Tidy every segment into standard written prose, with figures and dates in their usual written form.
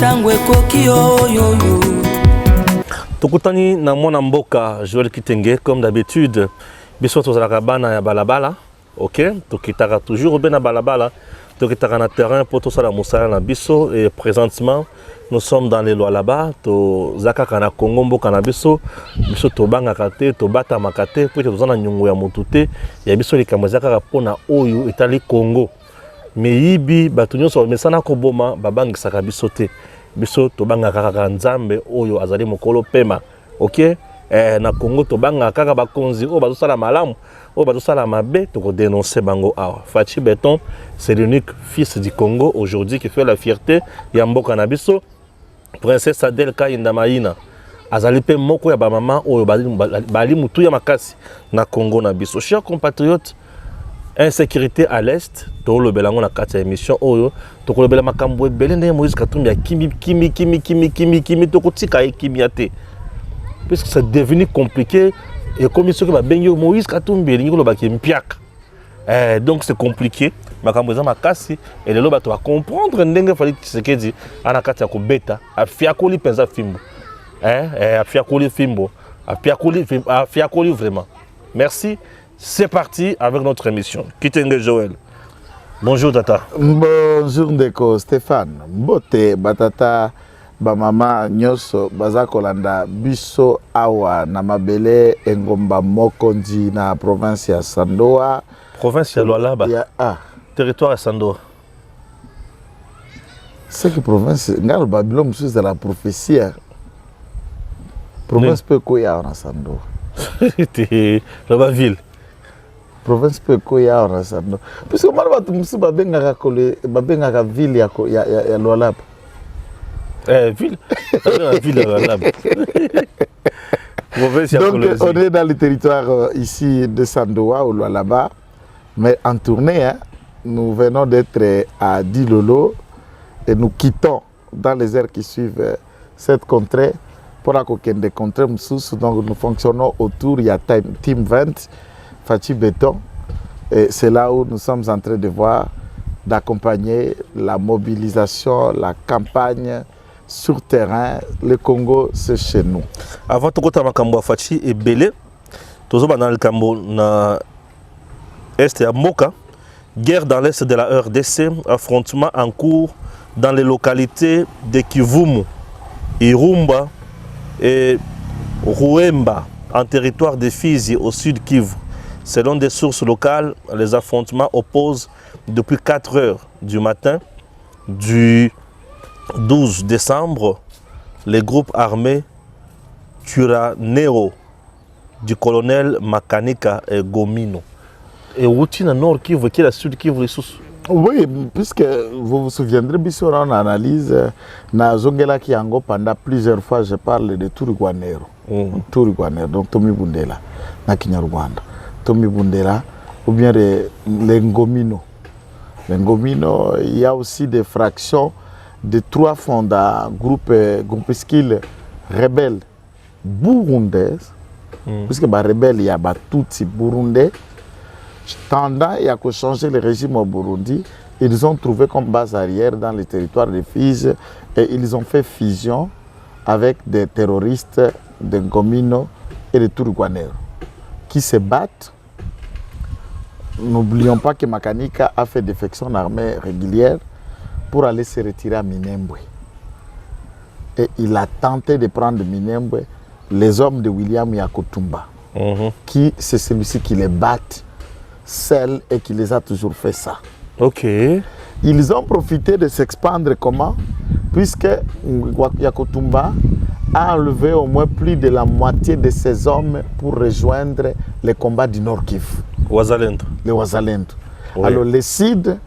tangwe koki yo. Tokutani na mwana mboka Joel Kitenge comme d'habitude. Biso tozalaka bana ya balabala, OK? Tokitaka toujours bien na balabala, tokitaka na terrain pour tout ça la mosala na biso et présentement nous sommes dans les lois là-bas, to zakaka na Congo mboka na biso, biso tobanga kate, tobata makate, pour tozana nyungu ya mutute, ya biso likambo zakaka pona oyo etali Congo. Mais yibi batu nyonso mesana ko boma babangisaka biso te. Biso tobanga kaka nzambe oyo azali mokolo pema, OK? Na Congo tobanga kaka bakonzi o bazosala malamu o bazosala mabe to dénoncer bango awa. Fachi Beton, c'est l'unique fils du Congo aujourd'hui qui fait la fierté ya mboka na biso. Princesse Adèle Kayinda Maïna azali pe moko ya ba maman oyo bali mutu ya makasi na Congo na biso. Chers compatriotes, insécurité à l'est, to le belango na kati ya émission oyo, to ko bela makambo ebele ndenge Moïse Katumbi ya kimi to kotika kimi ate. Puisque c'est devenu compliqué et comme ce que va benyo Moïse Katumbi lingo lo baki mpiak. Donc c'est compliqué. Makambo za makasi et lelo bato va comprendre ndenge fali Tshisekedi ana kati ya ko beta afiakoli penza fimbo. Afiakoli fimbo, afiakoli vraiment. Merci. C'est parti avec notre émission. Kitenge Joel. Bonjour Tata. Bonjour Ndeko Stéphane. Mbote batata ba mama nyoso baza kolanda biso awa na mabele engomba mokonzi na province ya Sandoa. Province ya Lualaba. Territoire ya Sandoa. C'est que province ngal Babylone c'est la prophétie. Province peut koya na Sandoa. C'était la ville. Province peut koya na Sandoa. Parce que mara batu musu babengaka ville ya Lualaba. Ville. Ville Lualaba. Donc on est dans le territoire ici de Sandoa ou Lualaba, mais en tournée, hein, nous venons d'être à Dilolo et nous quittons dans les heures qui suivent cette contrée pour accueillir des contrées moussous. Donc nous fonctionnons autour, il y a Team 20, Fachi Beton, et c'est là où nous sommes en train de voir, d'accompagner la mobilisation, la campagne sur terrain. Le Congo, c'est chez nous. Avant de côté makambo Fachi et Belé, toujours dans le Cambo na est et à Moka, guerre dans l'est de la RDC, affrontement en cours dans les localités de Kivumu, Irumba et Ruemba, en territoire de Fizi au sud Kivu. Selon des sources locales, les affrontements opposent depuis 4 heures du matin du 12 décembre les groupes armés Turanero du colonel Makanika et Gomino. Et routine nord Kivu qui est la sud Kivu. Oui, puisque vous vous souviendrez, Bissot en analyse, na Zongela Kiango pendant plusieurs fois, je parle de Turiguanero. Turiguanero, donc Tomi Bundela, na Kinyarwanda. Tomi Bundela, ou bien les Ngomino. Les Ngomino, il y a aussi des fractions de 3 fonds groupes rebelles burundaises, puisque les rebelles, il y a Tutsi burundais. Tendant à changer le régime au Burundi, ils ont trouvé comme base arrière dans le territoire de Fizi et ils ont fait fusion avec des terroristes de Ngomino et de Turiguanero qui se battent. N'oublions pas que Makanika a fait défection armée régulière pour aller se retirer à Minembwe. Et il a tenté de prendre Minembwe, les hommes de William Yakotumba, qui c'est celui-ci qui les bat seul et qui les a toujours fait ça. Ok. Ils ont profité de s'expandre comment? Puisque Yakotumba a enlevé au moins plus de la moitié de ses hommes pour rejoindre les combats du Nord Kivu. Ouazalendo. Les Ouazalendo. Oui. Alors le CID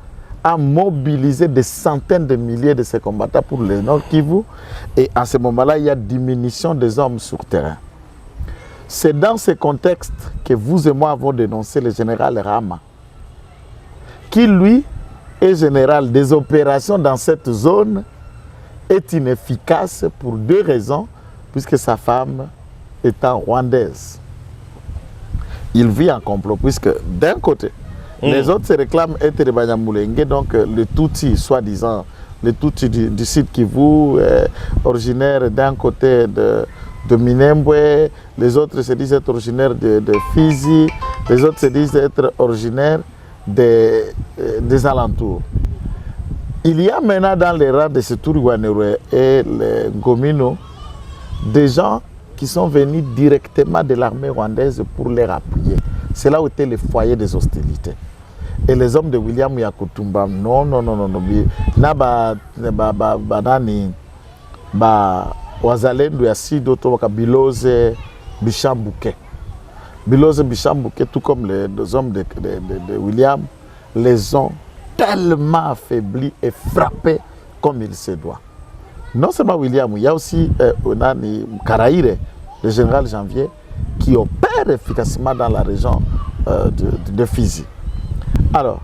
a mobilisé des centaines de milliers de ses combattants pour le Nord Kivu et à ce moment-là, il y a diminution des hommes sur terrain. C'est dans ce contexte que vous et moi avons dénoncé le général Rama, qui lui est général des opérations dans cette zone, est inefficace pour 2 raisons, puisque sa femme étant rwandaise. Il vit en complot, puisque d'un côté, les autres se réclament être des Banyamulenge, donc le Tutsi, soi-disant les Tutsis du sud Kivu, originaires d'un côté de Minembwe, les autres se disent être originaires de Fizi, les autres se disent être originaires des alentours. Il y a maintenant dans les rangs de ce Turiguanero et les Ngomino des gens qui sont venus directement de l'armée rwandaise pour les appuyer. C'est là où était le foyer des hostilités. Et les hommes de William Yakutumba, non. Wazalendo ya Sido, Bilose Bichambuke. Bilose Bichambuke, tout comme les hommes de William, les ont tellement affaiblis et frappés comme il se doit. Non seulement William, il y a aussi Karaïre, le général Janvier, qui opère efficacement dans la région de Fizi. Alors,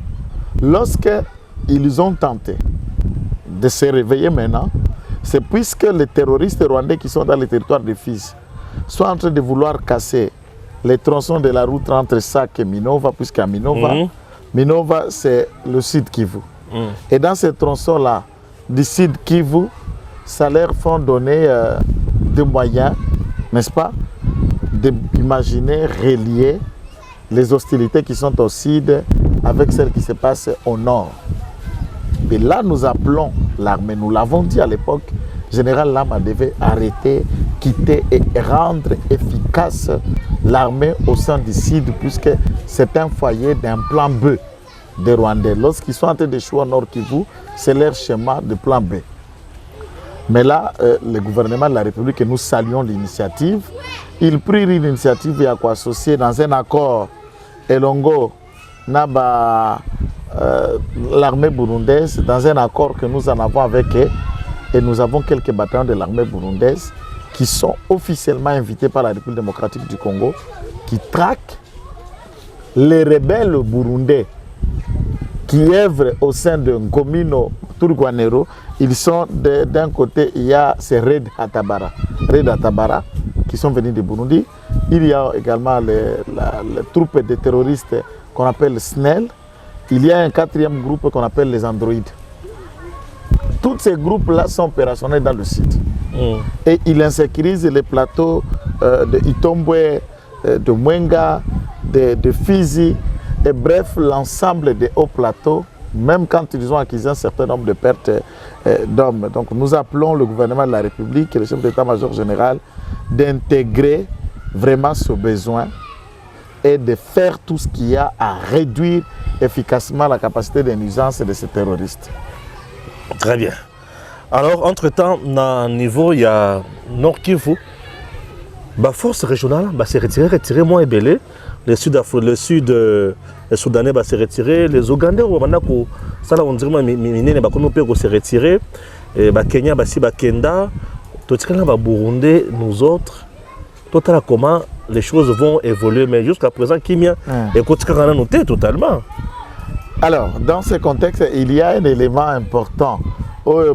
lorsqu'ils ont tenté de se réveiller maintenant, c'est puisque les terroristes rwandais qui sont dans le territoire de Fizi sont en train de vouloir casser les tronçons de la route entre Sak et Minova, puisqu'à Minova, c'est le sud Kivu. Et dans ces tronçons-là, du sud Kivu, ça leur font donner des moyens, n'est-ce pas, d'imaginer relier les hostilités qui sont au sud avec celles qui se passent au nord. Et là, nous appelons l'armée, nous l'avons dit à l'époque, Général Lama devait arrêter, quitter et rendre efficace l'armée au sein du sud, puisque c'est un foyer d'un plan B des Rwandais. Lorsqu'ils sont en train d'échouer au nord Kivu, c'est leur schéma de plan B. Mais là, le gouvernement de la République, et nous saluons l'initiative, il prit l'initiative et a associé dans un accord Elongo Naba l'armée burundaise, dans un accord que nous en avons avec eux, et nous avons quelques bataillons de l'armée burundaise qui sont officiellement invités par la République démocratique du Congo, qui traquent les rebelles burundais qui œuvrent au sein de Ngomino Turiguanero. Ils sont d'un côté, il y a ces Red Atabara qui sont venus de Burundi. Il y a également les troupes de terroristes qu'on appelle SNEL. Il y a un quatrième groupe qu'on appelle les androïdes. Tous ces groupes-là sont opérationnels dans le site. Et ils insécurisent les plateaux de Itombwe, de Mwenga, de Fizi, et bref, l'ensemble des hauts plateaux, même quand ils ont acquis un certain nombre de pertes d'hommes. Donc nous appelons le gouvernement de la République et le chef d'état-major général d'intégrer vraiment ce besoin et de faire tout ce qu'il y a à réduire efficacement la capacité de nuisance de ces terroristes. Très bien. Alors, entre-temps, au niveau, il y a Nord Kivu, la force régionale s'est retirée moins ébellée. Le sud les Soudanais va se retirer, les Ougandais ça là on dirait que se retirer, et Kenya va Kenda, tout ce là Burundi, nous autres, total comment les choses vont évoluer, mais jusqu'à présent Kimia est noté totalement. Alors dans ce contexte, il y a un élément important dans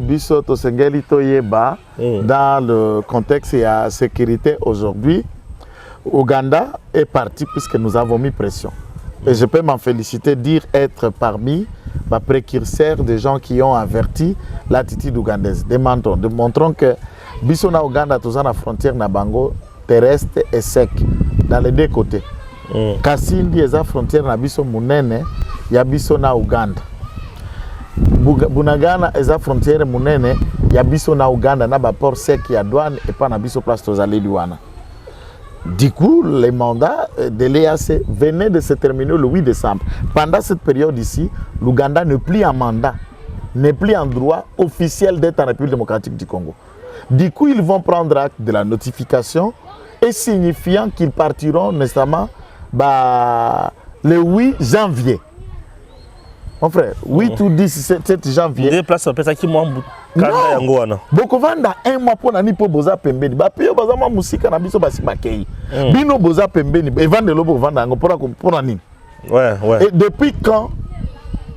le contexte et la sécurité aujourd'hui. Ouganda est parti puisque nous avons mis pression. Et je peux m'en féliciter, dire être parmi les précurseurs des gens qui ont averti l'attitude ougandaise. Démontrons que Bissona Ouganda, tout ça, la frontière Nabango, terrestre et sec, dans les deux côtés. Kasindi, la frontière Nabiso Munene, il y a Bissona Ouganda. Bunagana, la frontière Munene, il y a Bissona Ouganda, il y a port sec, il y a douane et pas Nabiso place Tozali Douane. Du coup, les mandats de l'EAC venaient de se terminer le 8 décembre. Pendant cette période ici, l'Ouganda n'est plus en mandat, n'est plus en droit officiel d'être en République démocratique du Congo. Du coup, ils vont prendre acte de la notification et signifiant qu'ils partiront nécessairement le 8 janvier. Mon frère, 8 ou 10, 7 janvier. Des places, on peut qui moi. Non, Bokovanda un mois pour nani pour boza pembeni. Ba pio boza ma musika na biso basi bakei. Bino boza pembeni et vendre lobo vanda ngo pour nani. Ouais. Et depuis quand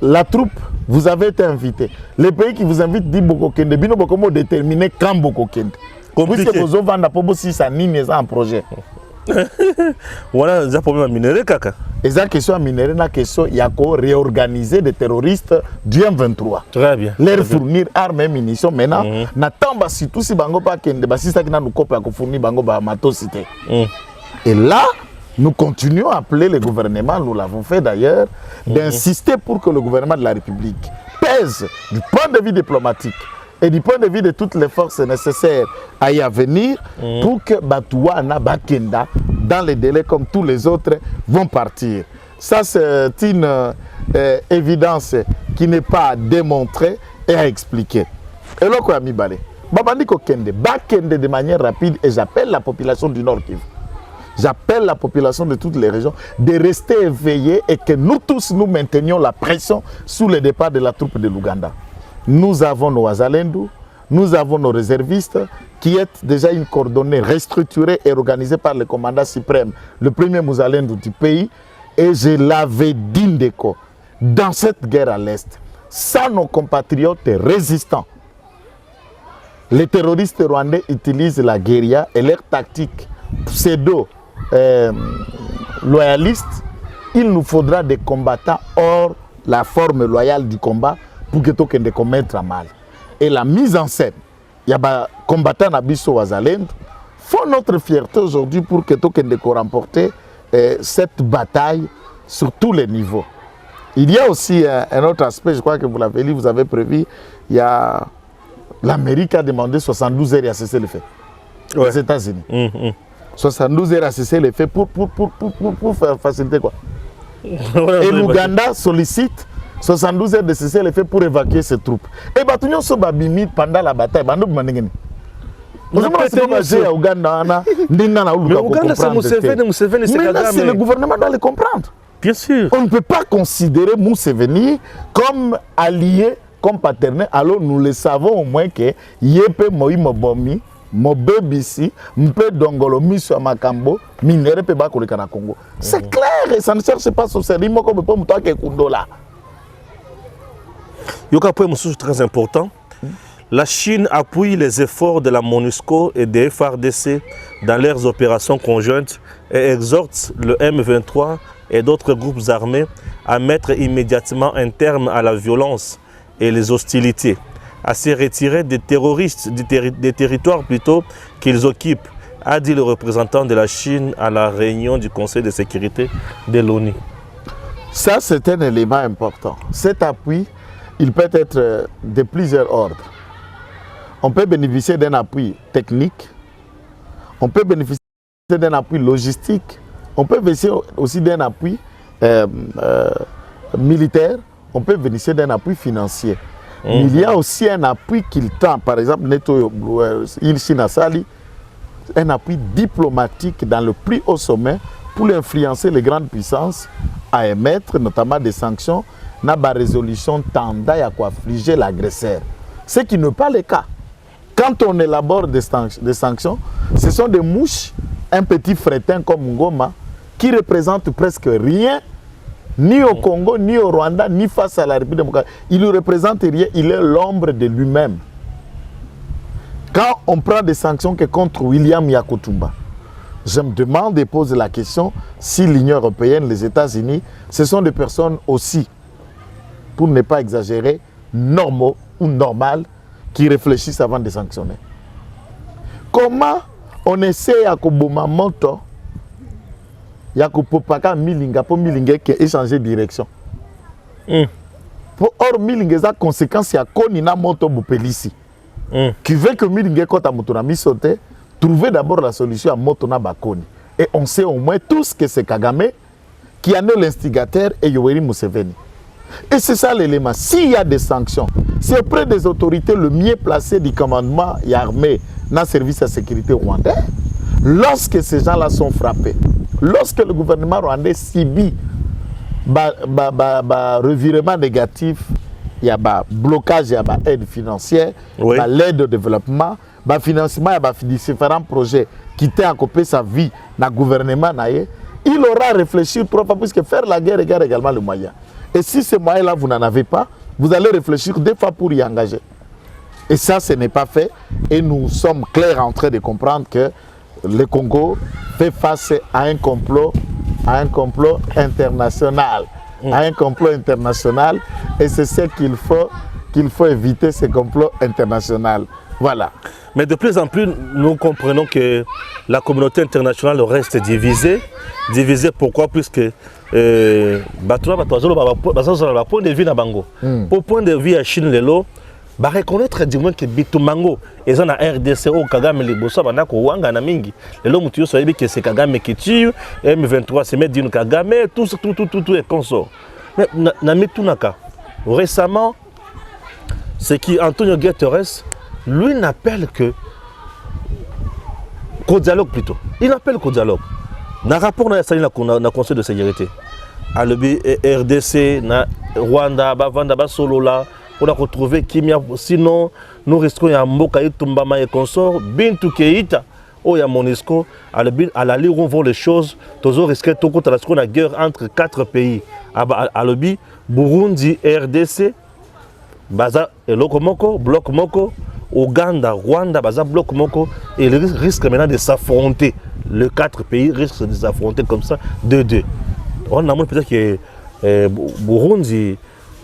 la troupe vous avez été invité? Les pays qui vous invitent dit Bokokende, bino bokomo déterminer quand Bokokende. Puisque vous vendre pour bosi ça nini en projet. Voilà, il y a problème à minerai, kaka. Et ça, question à minerai, la question, il y a qu'à réorganiser des terroristes du M23. Très bien. Leur fournir armes et munitions. Maintenant, n'attend surtout si Bango pas kende, si ça qui n'a nous copé à fournir Bango ba matosité. Et là, nous continuons à appeler le gouvernement, nous l'avons fait d'ailleurs, d'insister pour que le gouvernement de la République pèse du point de vue diplomatique et du point de vue de toutes les forces nécessaires à y venir pour que Batouana, Bakenda, dans les délais comme tous les autres, vont partir. Ça, c'est une évidence qui n'est pas à démontrer et à expliquer. Et là, quoi, mi balé. Babandiko Kende, Bakende de manière rapide, et j'appelle la population du Nord Kivu. J'appelle la population de toutes les régions de rester éveillée et que nous tous nous maintenions la pression sous le départ de la troupe de l'Ouganda. Nous avons nos Azalendou, nous avons nos réservistes qui est déjà une coordonnée restructurée et organisée par le commandant suprême, le premier Mouzalendou du pays. Et je l'avais dit Ndeko, dans cette guerre à l'Est, sans nos compatriotes résistants, les terroristes rwandais utilisent la guérilla et leur tactique pseudo-loyalistes. Il nous faudra des combattants hors la forme loyale du combat pour que tout de commettre mal. Et la mise en scène, il y a des combattants Nabiso Wazalend, font notre fierté aujourd'hui pour que tout de remporter cette bataille sur tous les niveaux. Il y a aussi un autre aspect, je crois que vous l'avez lu, vous avez prévu, il y a l'Amérique a demandé 72 heures à cesser le feu. Ouais. Les États-Unis. 72 heures à cesser le feu pour faire faciliter quoi. Et l'Ouganda sollicite 72 heures de cesser le feu pour évacuer ses troupes. Et Batunion Sobabimi pendant la bataille, mais Ouganda, c'est Museveni, c'est le gouvernement doit le comprendre. Bien sûr. On ne peut pas considérer Museveni comme allié, comme partenaire. Alors nous le savons au moins que Yepe Moi Mobomi, Mobebisi, Mpe Dongolo, Miso Makambo, Minere Peba Kolekana Congo. C'est clair et ça ne cherche pas sur ce rythme comme pour moi qui est Kundola. Il y a un point très important. La Chine appuie les efforts de la MONUSCO et des FARDC dans leurs opérations conjointes et exhorte le M23 et d'autres groupes armés à mettre immédiatement un terme à la violence et les hostilités, à se retirer des terroristes, des territoires plutôt qu'ils occupent, a dit le représentant de la Chine à la réunion du Conseil de sécurité de l'ONU. Ça, c'est un élément important. Cet appui, il peut être de plusieurs ordres. On peut bénéficier d'un appui technique, on peut bénéficier d'un appui logistique, on peut bénéficier aussi d'un appui militaire, on peut bénéficier d'un appui financier. Il y a aussi un appui qu'il tend, par exemple, un appui diplomatique dans le plus haut sommet pour influencer les grandes puissances à émettre notamment des sanctions dans la résolution tendant à affliger l'agresseur. Ce qui n'est pas le cas. Quand on élabore des sanctions, ce sont des mouches, un petit fretin comme Ngoma, qui représentent presque rien, ni au Congo, ni au Rwanda, ni face à la République démocratique. Il ne représente rien, il est l'ombre de lui-même. Quand on prend des sanctions que contre William Yakutumba, je me demande et pose la question si l'Union européenne, les États-Unis, ce sont des personnes aussi, pour ne pas exagérer, normaux ou normales, qui réfléchissent avant de sanctionner. Comment on essaie à Koboma Moto, Yakupopaka Milinga, pour Milinga qui échanger de direction. Or, Milinga, ça conséquence, il y a Konina Moto Bopelisi. Qui veut que Milinga, quand Motonami saute, trouver d'abord la solution à Motona Bakoni. Et on sait au moins tous que c'est Kagame qui en est l'instigateur et Yoweri Museveni. Et c'est ça l'élément. S'il y a des sanctions, c'est auprès des autorités le mieux placé du commandement et armé dans le service de sécurité rwandais. Lorsque ces gens-là sont frappés, lorsque le gouvernement rwandais subit revirement négatif, il y a blocage, il y a aide financière, l'aide au développement, financement, il y a différents projets qui ont occupé sa vie dans le gouvernement. Il aura réfléchi trois fois, puisque faire la guerre égale également le moyen. Et si ces moyens-là, vous n'en avez pas, vous allez réfléchir deux fois pour y engager. Et ça, ce n'est pas fait. Et nous sommes clairs en train de comprendre que le Congo fait face à un complot international. À un complot international. Et c'est ce qu'il faut éviter, ce complot international. Voilà. Mais de plus en plus, nous comprenons que la communauté internationale reste divisée. Divisée pourquoi? Puisque point de vue na bango. Pour point de vue à Chine lelo, ba reconnaître du moins que Bitumango et ça na RDC au Kagame les bossa bana ko wanga na mingi. Lelo mutu yo sayebi que c'est Kagame qui tue, M23 c'est mettre Kagame, tout est consort. Mais na mitunaka récemment c'est qui Antonio Guterres lui n'appelle qu'au dialogue plutôt. Il n'appelle qu'au dialogue. Dans le rapport na Conseil de sécurité, à le RDC, na Rwanda, Bavanda, Basolola, on a retrouvé Kimia. Sinon, nous risquons à Mboka Tumbama et consort, Bintu Keita, ou à Monisco, à la lire on voit les choses, toujours risquer tout contre la guerre entre 4 pays. À l'objet, Burundi, RDC, Baza et Lokomoko, Bloc Moko, Ouganda, Rwanda, Baza, Bloc Moko, et ils risquent maintenant de s'affronter. Les 4 pays risquent de s'affronter comme ça, 2-2. On a peut-être que Burundi,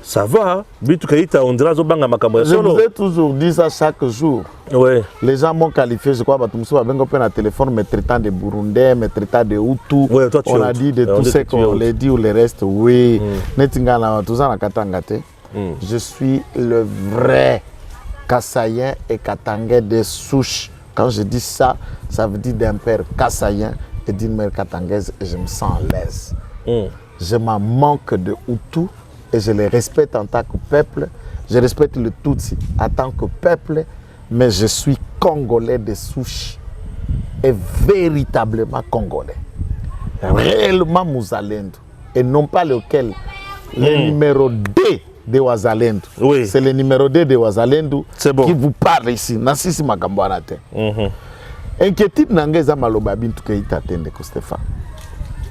ça va. Je vous ai toujours dit ça chaque jour. Ouais. Les gens m'ont qualifié, je crois, un téléphone me traitant de Burundais, me traitant de Hutu. Ouais, toi, on a dit de tout ce qu'on les dit ou le reste, oui. Je suis le vrai Kassaïen et Katangais de souche. Quand je dis ça, ça veut dire d'un père Kassaïen et d'une mère katangaise et je me sens à l'aise. Je m'en manque de Hutu et je les respecte en tant que peuple. Je respecte le Tutsi en tant que peuple, mais je suis Congolais de souche et véritablement Congolais. Réellement Mouzalendo et non pas lequel, le numéro 2 de Wazalendo. Oui. C'est le numéro 2 de Wazalendo bon. qui vous parle ici. Nassisi Makambouanate. Inquiétude nanga eza maloba Bintu Keita tende ko Stéphane.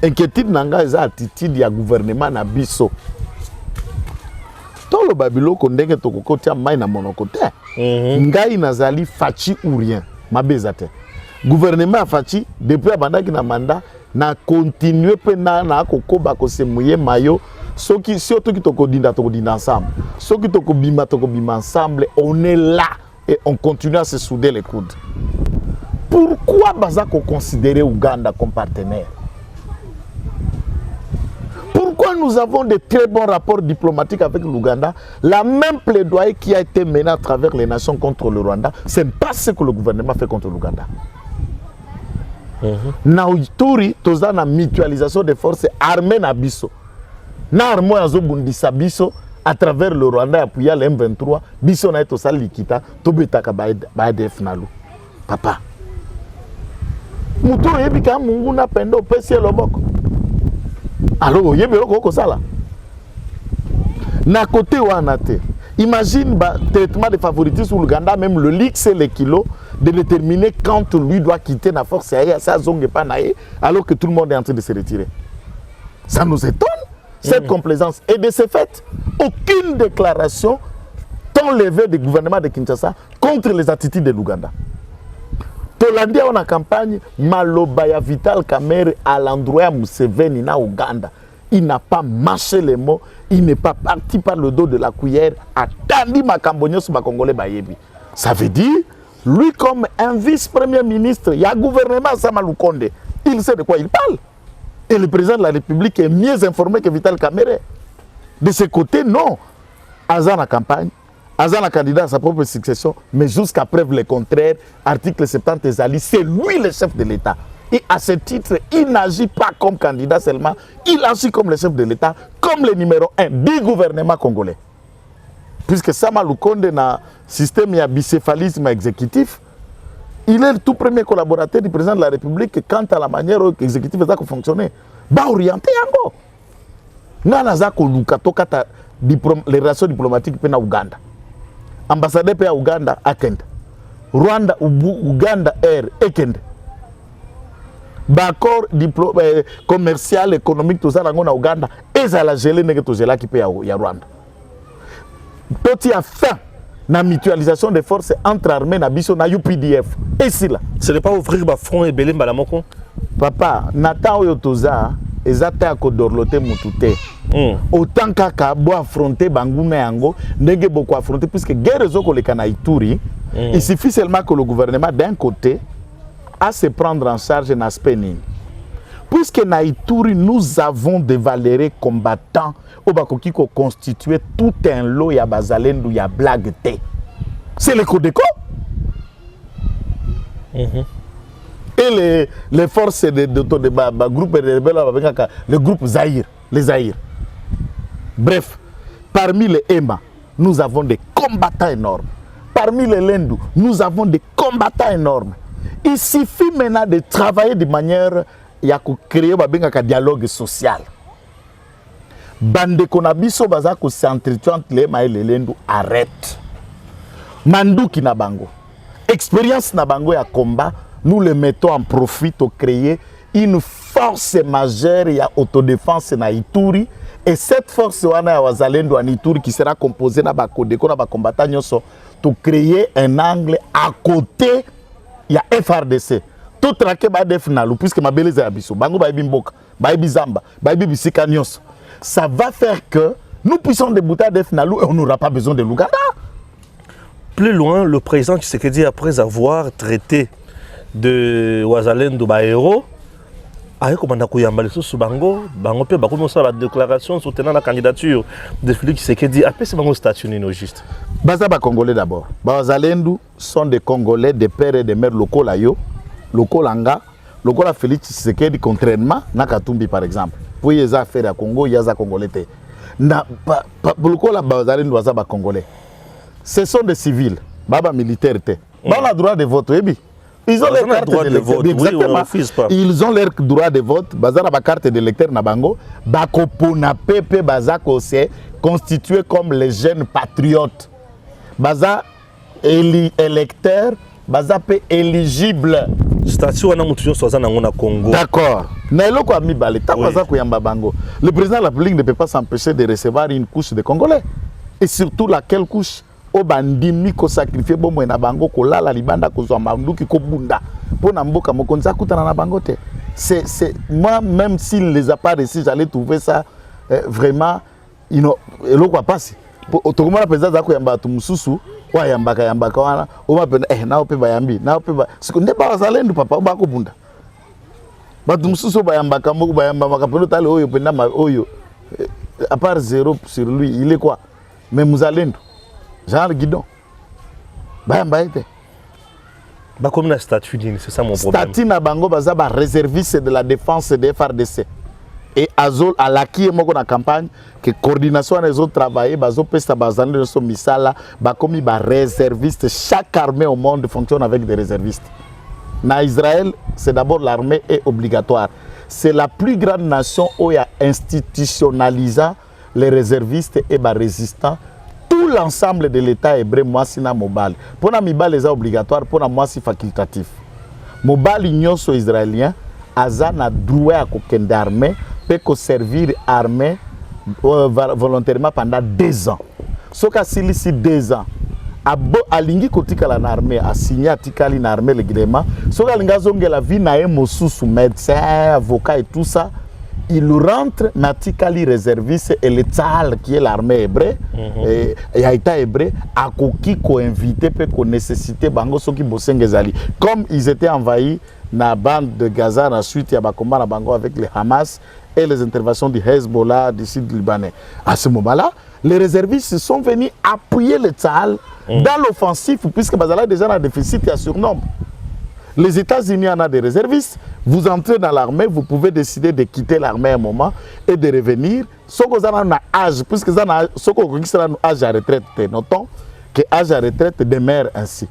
Inquiétude nanga eza attitude ya gouvernement na biso. Tolo babilo kondenge tokokotia mai na monokote. Ngai nazali fachi ou rien. Mabeza te. Gouvernement fachi depuis abandaki na mandat na continuer pe na kokoba ko se mouye mayo. Soki surtout qui tokodinda ensemble. Soki tokobima ensemble, on est là et on continue à se souder les coudes. Pourquoi Bazako considérer Ouganda comme partenaire? Pourquoi nous avons de très bons rapports diplomatiques avec l'Ouganda? La même plaidoyer qui a été menée à travers les nations contre le Rwanda, ce n'est pas ce que le gouvernement fait contre l'Ouganda. Naouturi, toza na mutualisation des forces armées na biso. Na armo yazo bundisa biso à travers le Rwanda appuyé le M23, biso na eto sali likita, tobetaka ba ADF nalu. Papa. Muto yebika mungu na pendo pesi loboko. Alors yebelo ko sala. Na côté wana te. Imagine traitement de favoritisme sur l'Ouganda, même le leak c'est le kilo de déterminer quand lui doit quitter la force aérienne, ça zongue pas naé, alors que tout le monde est en train de se retirer. Ça nous étonne, cette complaisance. Et de ce fait, aucune déclaration tant levée du gouvernement de Kinshasa contre les attitudes de l'Ouganda. Tolandia on a campagne Malobaya Vital Kamerhe à l'endroit Museveni na Ouganda. Il n'a pas mâché les mots, il n'est pas parti par le dos de la cuillère, attendu Makambonyo sur Congolais Bayebi. Ça veut dire, lui comme un vice-premier ministre, il y a un gouvernement Samaloukonde, il sait de quoi il parle. Et le président de la République est mieux informé que Vital Kamerhe. De ce côté, non. Azan a campagne, Azan a candidat à sa propre succession, mais jusqu'à preuve le contraire, article 70 Zali, c'est lui le chef de l'État. Et à ce titre, il n'agit pas comme candidat seulement, il agit comme le chef de l'État, comme le numéro 1 du gouvernement congolais. Puisque Sama Lukonde dans le système de bicéphalisme exécutif, il est le tout premier collaborateur du président de la République quant à la manière dont l'exécutif va fonctionner. Ba orienté yango. Nana zako lukato kata les relations diplomatiques pe na Uganda. Ambassadeur pe à Uganda akenda. Rwanda Uganda Air ekenda. D'accord commercial, économique, tout ça, dans Ouganda, et ça la gelé, n'est que tout ça qui peut y Rwanda. Tout y a fin, la mutualisation des forces entre armées na biso na UPDF. Et c'est là. Ce n'est pas ouvrir le front et belé mbalamoko. Papa, Nathan Oyotoza, ezate ako dorlote mutute. Autant kaka bo affronter Bangouna yango, ndenge beaucoup affronter puisque guerre zoko le kana Ituri, il suffit seulement que le gouvernement d'un côté a se prendre en charge un aspect nini. Puisque na Ituri nous avons des valeureux combattants au bakoki ko constituer tout un lot ya bazalendu ya blague te. C'est le Codeco. Et les forces de groupe rebelles, le groupe Zahir, les Zahir. Bref, parmi les EMA, nous avons des combattants énormes. Parmi les Lendu, nous avons des combattants énormes. Il suffit maintenant de travailler de manière à créer un dialogue social. Bande konabiso baza ko s'entretuer entre les EMA et les Lendu, arrête. Mandouki na bango. Expérience na bango ya combat. Nous le mettons en profit pour créer une force majeure et autodéfense na Ituri. Et cette force wana ya wazalendo en Ituri qui sera composée na bakodeko na bakombatants nyonso pour créer un angle à côté ya FRDC. Tout traqué ba def nalu puisque ma beleza ya biso. Bango ba mboka, ba bizamba, ba bisika nyonso. Ça va faire que nous puissions débuter à def nalu et on n'aura pas besoin de l'Ouganda. Plus loin, le président Tshisekedi, après avoir traité de Wazalendo Baero, a recommandé à Kouyambali sous Bango, Bango peut commencer la déclaration soutenant la candidature de Félix Tshisekedi. Après, c'est Bango statut non-juste. Bazaba Congolais d'abord. Wazalendo sont des Congolais, des pères et des mères locaux là yo, locaux langa, locaux la Félix Tshisekedi contrairement na Katumbi par exemple. Pour y avoir affaire à Congo, il y a des Congolais. Na locaux la Wazalendo Wazaba Congolais. Ce sont des civils, baba militaires. Ils ont le droit de vote, ils ont leur carte d'électeur. Exactement. Ils ont leur droit de vote. Baza na ba carte d'électeur na bango. Bakopo na pepe baza ko se constitué comme les jeunes patriotes. Baza électeur, baza pe éligible. Statut wana mutuyo soza na ngona Congo. D'accord. Na eloko ami balé ta baza ko yamba bango. Le président de la République ne peut pas s'empêcher de recevoir une couche de Congolais. Et surtout laquelle couche obandimi ko sacrifier bomo na bango ko lala libanda ko zwa manduki ko bunda pona mboka mokonza kutana na bango te. C'est moi même s'il les a pas reçus, j'allais trouver ça vraiment eloko passer. Otokomana peza za ko yamba tu mususu wa yambaka wana o mapena na ope bayambi na ope ba siko nde ba Wazalendo papa ba ko bunda ba tu mususu bayambaka moko bayamba makapelo tale oyo pena oyo à part zéro sur lui, il est quoi? Mais Muzalendo genre guidon. Comme un statut, c'est ça mon problème. Statut na bango baza ba réserviste de la défense des FARDC. Et Azol à l'acquis moko na campagne que coordination les autres travailler bazo pesta bazande so misala ba komi ba réserviste. Chaque armée au monde fonctionne avec des réservistes. Na Israël, c'est d'abord l'armée est obligatoire. C'est la plus grande nation où il y a institutionnalisé les réservistes et les résistants. Tout l'ensemble de l'État hébreu, moi, c'est mobile. Pour la mibal, c'est obligatoire, pour moi, c'est facultatif. Mobile, l'Union israélien, Azan a droit à une armée, peut servir armée volontairement pendant 2 ans. Ce qui a ici 2 ans, alingi kotika la armée, a signé atikali na armée le gréement. Ce qui a linga la vie na sous médecin, avocat et tout ça. Il rentre Natikali réserviste et le Tzal qui est l'armée hébraïe et l'État hébreu a invité pour nécessiter bango soki bosengezali comme ils étaient envahis na bande de Gaza ensuite il y a combat na bango avec les Hamas et les interventions du Hezbollah du sud libanais. À ce moment-là, les réservistes sont venus appuyer le Tzal dans l'offensive puisque Bazala déjà un déficit et un surnombre. Les États-Unis en ont des réservistes. Vous entrez dans l'armée, vous pouvez décider de quitter l'armée un moment et de revenir. Ce que vous avez un âge, puisque vous avez un âge à retraite, notons que l'âge à retraite demeure ainsi.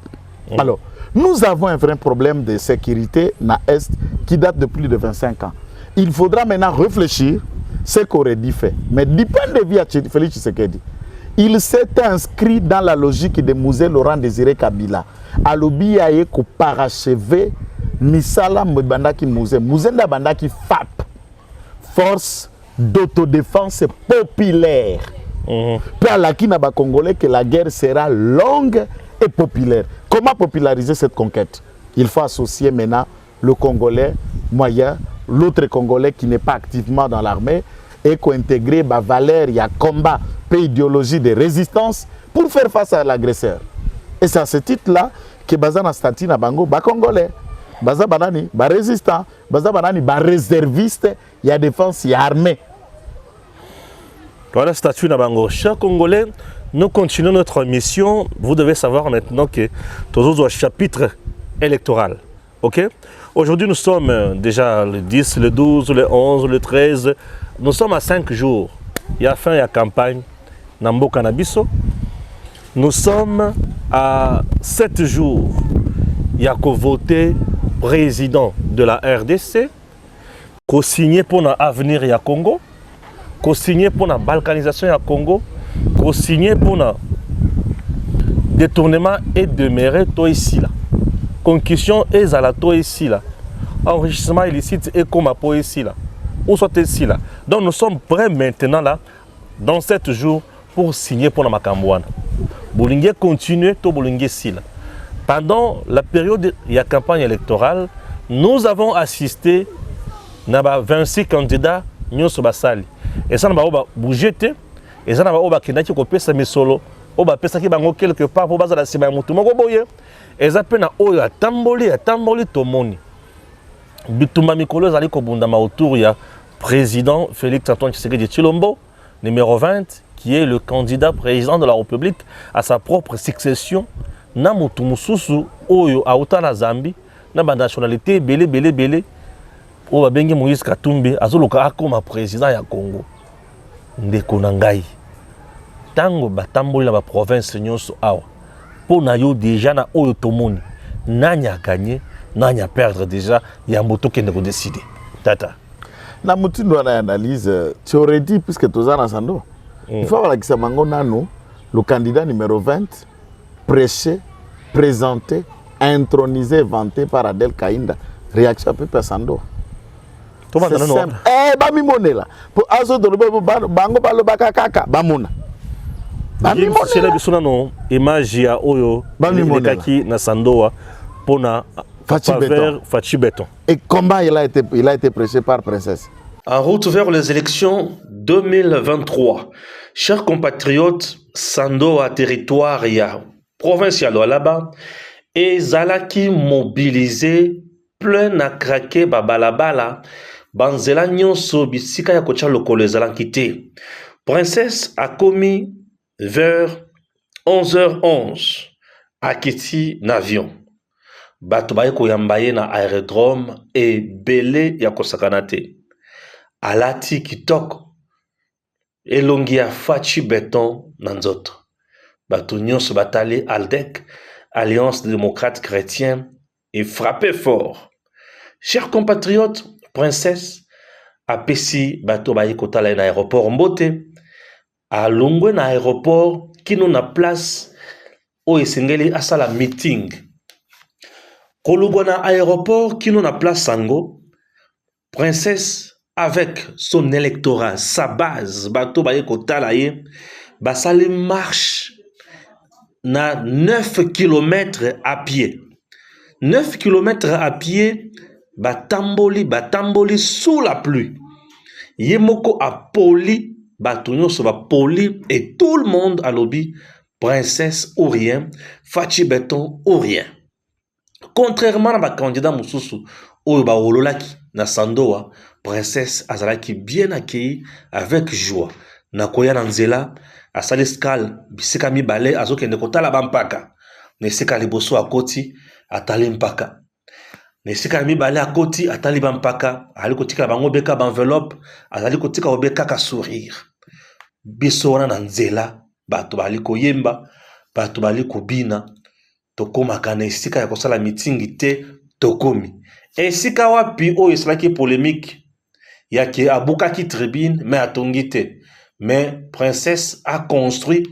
Alors, nous avons un vrai problème de sécurité dans l'Est qui date de plus de 25 ans. Il faudra maintenant réfléchir ce qu'aurait dit fait. Mais du point de vue de Félix Tshisekedi, il s'est inscrit dans la logique de Mouzé Laurent Désiré Kabila. Alobi aye ko parachever misala mbandaki Mouzé. Mouzé nda bandaki FAP, Force d'autodéfense populaire. Puis à la Kinaba Congolais que la guerre sera longue et populaire. Comment populariser cette conquête? Il faut associer maintenant le Congolais moyen, l'autre Congolais qui n'est pas activement dans l'armée et qu'intégrer la valeur, il y a combat, puis idéologie de résistance pour faire face à l'agresseur. Et c'est à ce titre-là que Bazana Stati na Bango, ba Congolais, Baza Banani, ba résistant, Baza Banani, ba réserviste, il y a défense, il y a armée. Voilà, statut Nabango. Chers Congolais, nous continuons notre mission. Vous devez savoir maintenant que tous au chapitre électoral. Ok? Aujourd'hui, nous sommes déjà le 10, le 12, le 11, le 13. Nous sommes à 5 jours. Il y a fin, il y a campagne. Nambo Canabiso. Nous sommes à 7 jours. Il y a qu'à voter président de la RDC, qu'à signer pour l'avenir du Congo, qu'à signer pour la balkanisation du Congo, qu'à signer pour le détournement et demeurer toi ici là. Concussion et zalato ici là. Enrichissement illicite et comme à ici là. Ou soit ici là. Donc nous sommes prêts maintenant là, dans 7 jours, pour signer pour la Macambouane. Boulingé continue, tout Boulingé ici là. Pendant la période de la campagne électorale, nous avons assisté à 26 candidats nous sur Basali. Et ça, nous avons bougé, et ça, nous avons fait ça, mais solo. On va faire ça quelque part pour baser la semaine. Et ça, nous avons tamboli tomoni. Bitumba Mikolo Zali Kobundama autour, il y a président Félix Antoine Tshisekedi Tshilombo, numéro 20, qui est le candidat président de la République à sa propre succession. Na mutu mususu oyo auta na Zambie na ba nationalité belé o ba bengi Moïse Katumbi azoloka akoma président ya Congo ndeko na ngai tango batamboli na ba province nyonso awa po na yo déjà na oyo tomoni nanya gagner nanya perdre déjà ya moto kende ko décider tata na mutu ndo na analyse tu aurais dit puisque tozana sando il faut avoir la mango nano le candidat numéro 20 prêché, présenté, intronisé, vanté par Adel Kainda. Réaction à Pepe Sando. C'est simple. Eh, bami mone là. Pour azo de bango balo bakakaka, bamuna. Bami mone. C'est la bisona non. Image ya oyo. Bami mone. Kaki na Sandoa pona Fachi Béton. Et comment il a été prêché par Princesse? En route vers les élections 2023. Chers compatriotes, Sandoa territoire ya provincial là-bas et Zalaki mobilisé plein à craquer babalabala banzela nyonso bisika ya kocha lokolo ezalaki. Princesse a commis vers 11h11 à Kiti n'avion. Bato baye koyambaye na aérodrome et belé ya kosakanate. Alati kitoko elongi ya Fachi Béton nanzoto. Bato nyonso batali ALDEC, Alliance des démocrates chrétiens, et frappé fort. Chers compatriotes, Princesse, a pesi bato baye kotala na aéroport Mbote, a longwe na aéroport qui nous na place o esengeli asala meeting. Kolugwa na aéroport qui nous na place Sango, Princesse avec son électorat, sa base, bato baye kotala ye, basali marche na 9 km à pied. 9 km à pied, batamboli sous la pluie. Yemoko a poli, batonyo se va poli, et tout le monde a lobby, Princesse ou rien, Fachi Béton ou rien. Contrairement à ma candidat Moussousou, ou ba ololaki na Sandoa, Princesse azalaki bien accueillie avec joie. Nakoya Nanzela, à Saliskal, bisika mibale, azokende kotala bampaka. Nesika liboso a koti, atali mpaka. Nesika mibale a koti, atali bampaka. Ali kotika bango beka enveloppe, azali kotika obeka ka sourire. Biso wana Nanzela, bato bali koyemba, bato bali kobina, tokoma kana esika ya kosala meeting te, tokomi. Esika wapi o esalaki polémique, yake abukaki tribune, mais atongi te. Mais Princesse a construit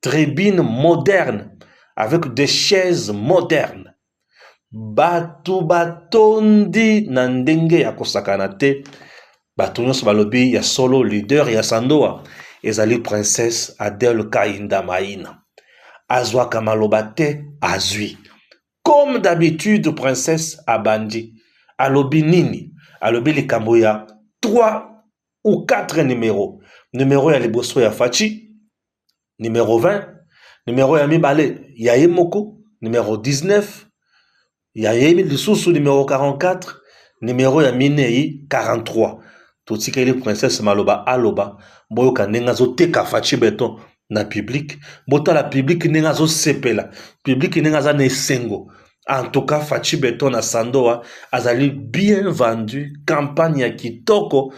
tribune moderne avec des chaises modernes. Batu batondi nandenge ya kosakana te. Batu nyonso balobi ya solo leader ya Sandoa. ezali princesse Adèle Kainda Maïna. Azwa kamalobate azui. Comme d'habitude, princesse Abandi. Alobi nini. Alobi likambo ya 3 ou 4 numéros. Numéro ya liboso ya Fachi. Numéro 20. Numéro ya mibale ya Yemoko. Numéro 19. Ya Yemi Lisusu numéro 44. Numéro ya Minei 43. Totika ili princesse Maloba Aloba. Boyoka nenga zo teka Fachi Beton na public. Bota la public nenga zo sepela. Public nenga za nesengo. En tout cas, Fachi Beton na Sandoa azali bien vendu. Campagne ya kitoko.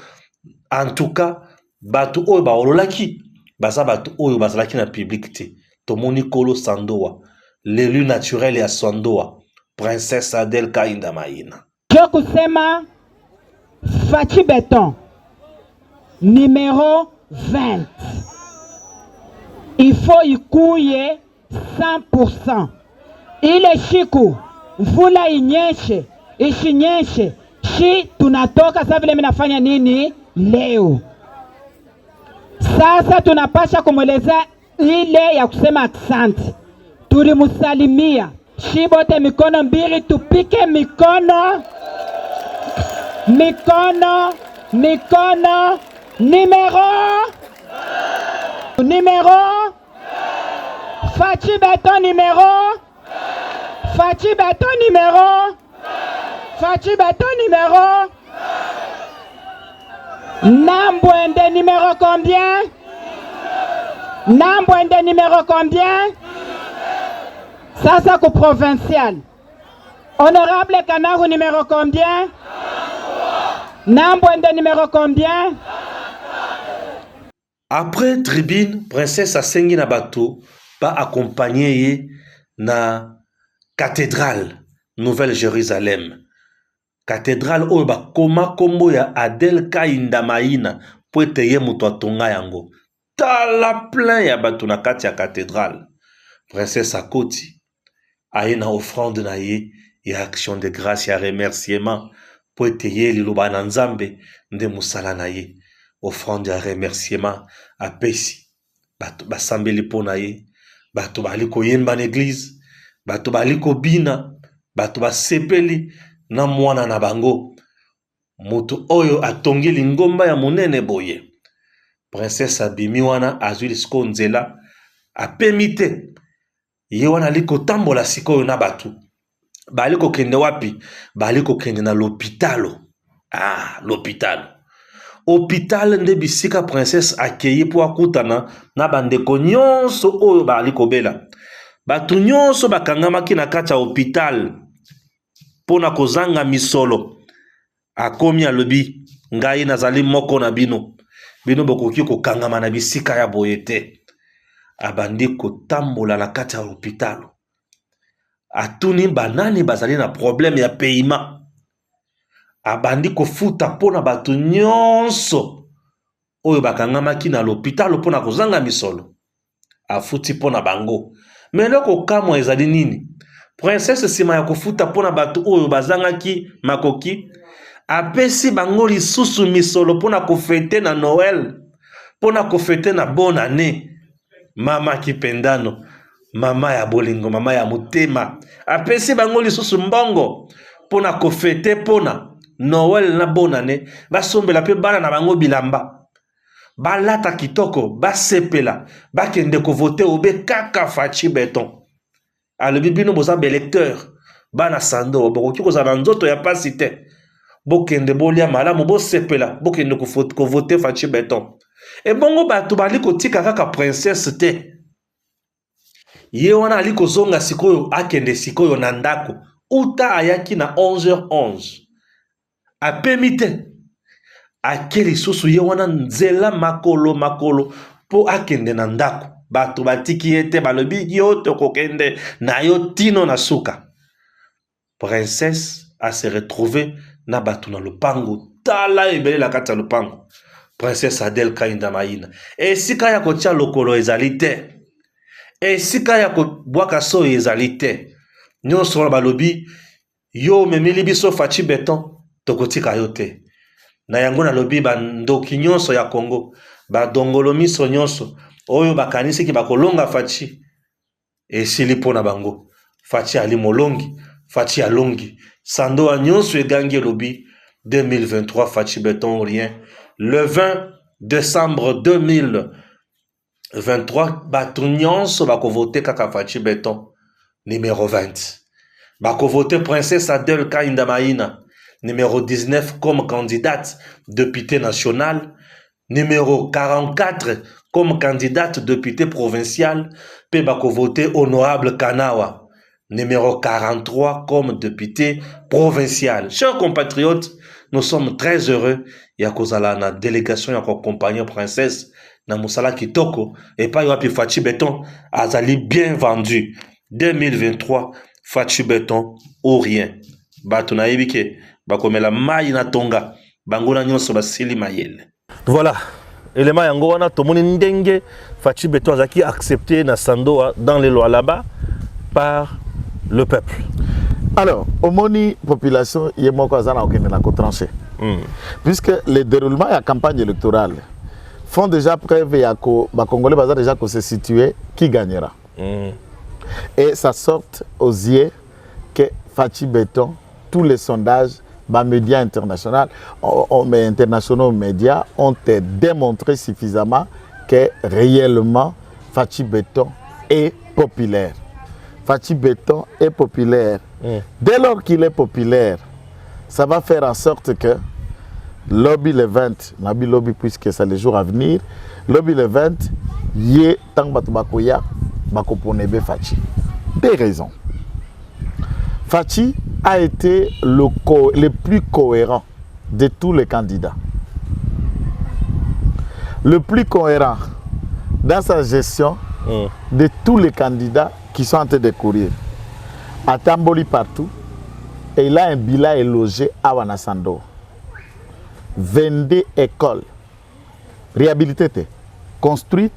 En tout cas, batu oyo ba ololaki. Basa batu oyo bazalaki na public te. Tomoni Kolo Sandoa. L'élu naturel ya Sandoa. Princesse Adèle Kainda Maïna. Je kusema Fachi Beton numéro 20. Il faut ikuye 100%. Ile shiku mvula inyeshe ishinyeshe, shi tunatoka sasa vile minafanya nini leo. Sasa tunapasha kumweleza ile ya kusema asante. Tulimusalimia shibote mikono mbili, tupike mikono mikono mikono. Numéro Fachi Beton numéro Fachi Beton numéro Fachi Beton numéro Nambwende numéro combien? Nambwende numéro combien? Sasa ku provincial. Honorable Kanaru numéro combien? Nambwende numéro combien? Après tribune, princesse Asengi na bato pa accompagner na cathédrale Nouvelle-Jérusalem. Cathédrale oyo ba koma kombo ya Adèle Kainda Maïna po ete ye muto atonga yango. Tala plein ya bato na kati ya cathédrale. Princesse akoti aye na offrande na ye ya action de grâce ya remerciement po ete ye liloba na Nzambe nde musala na ye. Offrande ya remerciement apesi bato basambeli po na ye, bato bali koyemba na église, bato bali kobina, bato basepeli na mwana na bango, moto oyo atongeli ngomba ya monene boye. Princesse abimi wana azwi lisiko nzela apemi te, ye wana ali kotambola sikoyo na bato. Bali kokende wapi? Bali kokende na l'hôpital. Ah, l'hôpital. Hôpital nde bisika princesse akeye po akutana na bandeko nyonso oyo bali kobela. Batu nyonso bakangamaki na kati ya hôpital pona kozanga misolo. Akomi alobi ngai nazali moko na bino. Bino bokoki kokangama na bisika ya boye te. Abandi kotambola na kati ya hôpital. Atuni banani bazali na problème ya paiement. Abandi kofuta pona batu nyonso oyo bakangamaki na l'hôpital pona kozanga misolo. Afuti pona bango. Meloko kamwa ezali nini? Princesse sima ya kofuta pona batu oyo bazangaki makoki, apesi bango lisusu misolo pona kofete na Noël, pona kofete na bonne année. Mama kipendano, mama ya bolingo, mama ya mutema, apesi bango lisusu mbongo pona kofete pona Noël na bonne année. Basombela pe bana na bango bilamba. Balata kitoko, basepela, bakende ko voter obe kaka Fachi Beton. Alobi bino boza belecteur, bana sando, bokoki kozala nzoto ya pasi te. Bokende bolia malamu, bosepela, bokende ko voter Fachi Beton. E bongo bato bali kotika kaka princesse te. Ye wana ali kozonga sikoyo, akende sikoyo na ndako. Uta ayaki na 11h11. Apemi te. Akeli susu ye wana nzela makolo po akende na ndako. Bato batiki ete balobi yo tokokende na yo tino na suka. Princesse a se retrouvé na bato na lupango. Tala ebele la kati ya lupango. Princesse Adèle Kainda Maïna. Esika ya kotia lokolo ezali te. Esika ya kobwaka so ezali te. Nyonso na balobi yo memeli biso Fachi Beton tokotika yo te. Na yango na lobi bandoki nyonso ya Congo badongolo miso nyonso oyo bakanisi ki bakolonga Faci esili pona bango. Faci ali molongi, Faci alongi. Sandoa nyonso egangi elobi 2023 Faci Béton rien. Le 20 décembre 2023 bato nyonso bakovote kaka Faci Béton numéro 20. Bakovote Princesse Adèle Kainda Maïna numéro 19 comme candidate députée nationale, numéro 44 comme candidate députée provinciale, pe bakovote Honorable Kanawa numéro 43 comme député provincial. Chers compatriotes, nous sommes très heureux ya kozala na délégation ya accompagner princesse na musala kitoko et pas yapi Faci Béton azali bien vendu 2023 Faci Béton ou rien. Bato na yebike bakomela mai na tonga bangona nyonso basili mayele. Voilà. Élément yango wana tomoni ndenge Faci Béton azaki accepté na Sandoa dans les lois là-bas par le peuple. Alors, au moni population, il y a beaucoup de tranché. Puisque les déroulements de la campagne électorale font déjà preuve que les Congolais ont déjà se situer qui gagnera. Et ça sort aux yeux que Faci Béton, tous les sondages, les médias internationaux médias ont démontré suffisamment que réellement Faci Béton est populaire. Faci Béton est populaire. Dès lors qu'il est populaire, ça va faire en sorte que lobby le 20, lobby puisque c'est le jour à venir, lobby le 20, yé tang batubakoya bakoponebe Faci. Des raisons. Faci a été le plus cohérent de tous les candidats. Le plus cohérent dans sa gestion de tous les candidats qui sont en train de courir. À Tamboli partout, et il a un bilan logé à Wanasando. 22 écoles réhabilitées, construites,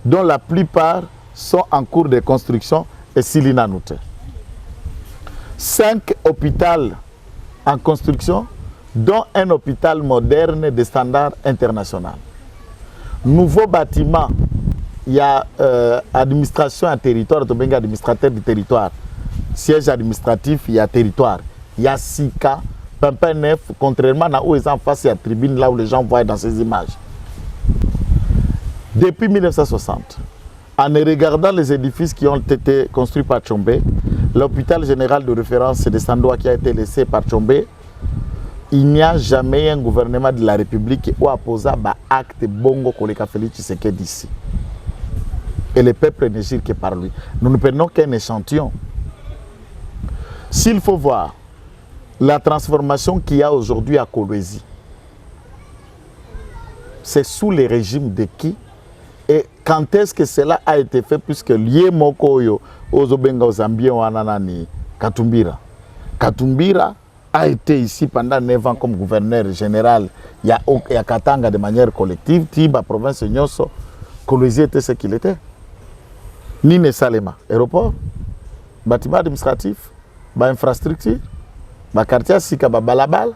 dont la plupart sont en cours de construction et Silina Nouté. 5 hôpitaux en construction, dont un hôpital moderne de standard international. Nouveau bâtiment. Il y a administration à territoire, administrateur du territoire. Siège administratif, il y a territoire. Il y a SICA, Pimpin Neuf, contrairement à où ils sont en face, il y a tribune, là où les gens voient dans ces images. Depuis 1960, en regardant les édifices qui ont été construits par Tchombé, l'hôpital général de référence de Sandoa qui a été laissé par Tchombé, il n'y a jamais un gouvernement de la République qui a posé un acte bongo koleka Félix Tshisekedi d'ici. Et le peuple ne gire que par lui. Nous ne prenons qu'un échantillon. S'il faut voir la transformation qu'il y a aujourd'hui à Kolwezi, c'est sous le régime de qui? Et quand est-ce que cela a été fait? Puisque lié Mokoyo, Ozobenga, Zambien, Wananani, Katumbira. Katumbira a été ici pendant 9 ans comme gouverneur général. Il y a Katanga de manière collective. Tiba, province Nyoso, Kolwezi était ce qu'il était. Nine Salema, aéroport, bâtiment administratif, infrastructure, quartier Sika, Balabal.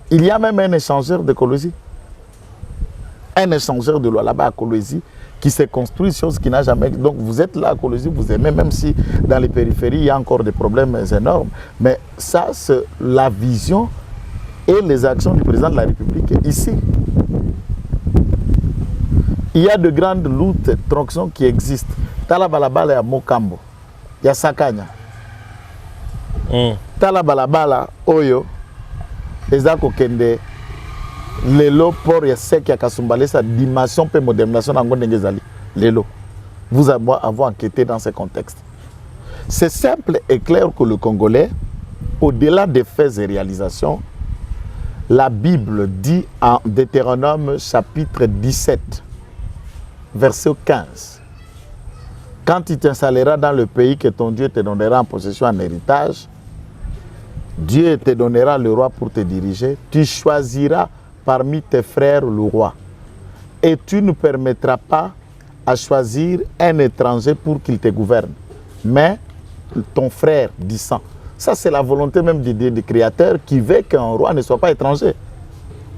Il y a même un échangeur de Kolwezi. Un échangeur de loi là-bas à Kolwezi qui s'est construit, chose qui n'a jamais. Donc vous êtes là à Kolwezi, vous aimez, même si dans les périphéries il y a encore des problèmes énormes. Mais ça, c'est la vision et les actions du président de la République ici. Il y a de grandes luttes, tronçons qui existent. Talabalabala ya Mokambo, ya Sakanya. Talabalabala oyo, ezako kende lelo pour ya sek ya Kasumbale sa dimension pe modernisation nango ndengezali. Lelo. Vous avez enquêté dans ce contexte. C'est simple et clair que le Congolais, au-delà des faits et réalisations, la Bible dit en Deutéronome chapitre 17, verset 15. Quand tu t'installeras dans le pays que ton Dieu te donnera en possession en héritage, Dieu te donnera le roi pour te diriger. Tu choisiras parmi tes frères le roi. Et tu ne permettras pas à choisir un étranger pour qu'il te gouverne, mais ton frère du sang. Ça, c'est la volonté même du Dieu, du Créateur, qui veut qu'un roi ne soit pas étranger.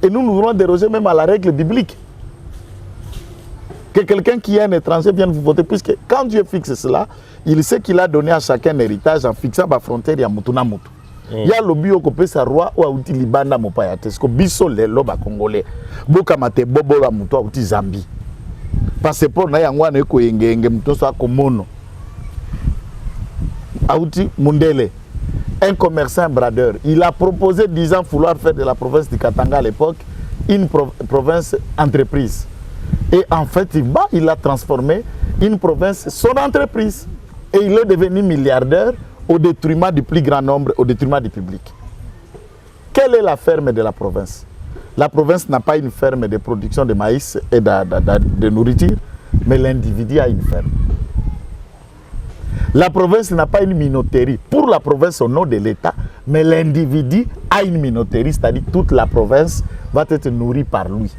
Et nous voulons déroger même à la règle biblique. que quelqu'un qui est un étranger vienne vous voter, puisque quand Dieu fixe cela, il sait qu'il a donné à chacun un héritage en fixant la frontière ya mutu na mutu. Il y a le bio ko pesa roi ou outi libanda mopaya tesko biso lelo ba congolais. Boka mate bobo la mutu outi Zambie. Passeport na yango na ko yengenge mutu so akomono. Outi Mundele. Un commerçant bradeur, il a proposé 10 ans vouloir faire de la province du Katanga à l'époque une province entreprise. Et en fait, il a transformé une province son entreprise. Et il est devenu milliardaire au détriment du plus grand nombre, au détriment du public. Quelle est la ferme de la province? La province n'a pas une ferme de production de maïs et de nourriture, mais l'individu a une ferme. La province n'a pas une minoterie pour la province au nom de l'État, mais l'individu a une minoterie, c'est-à-dire toute la province va être nourrie par lui.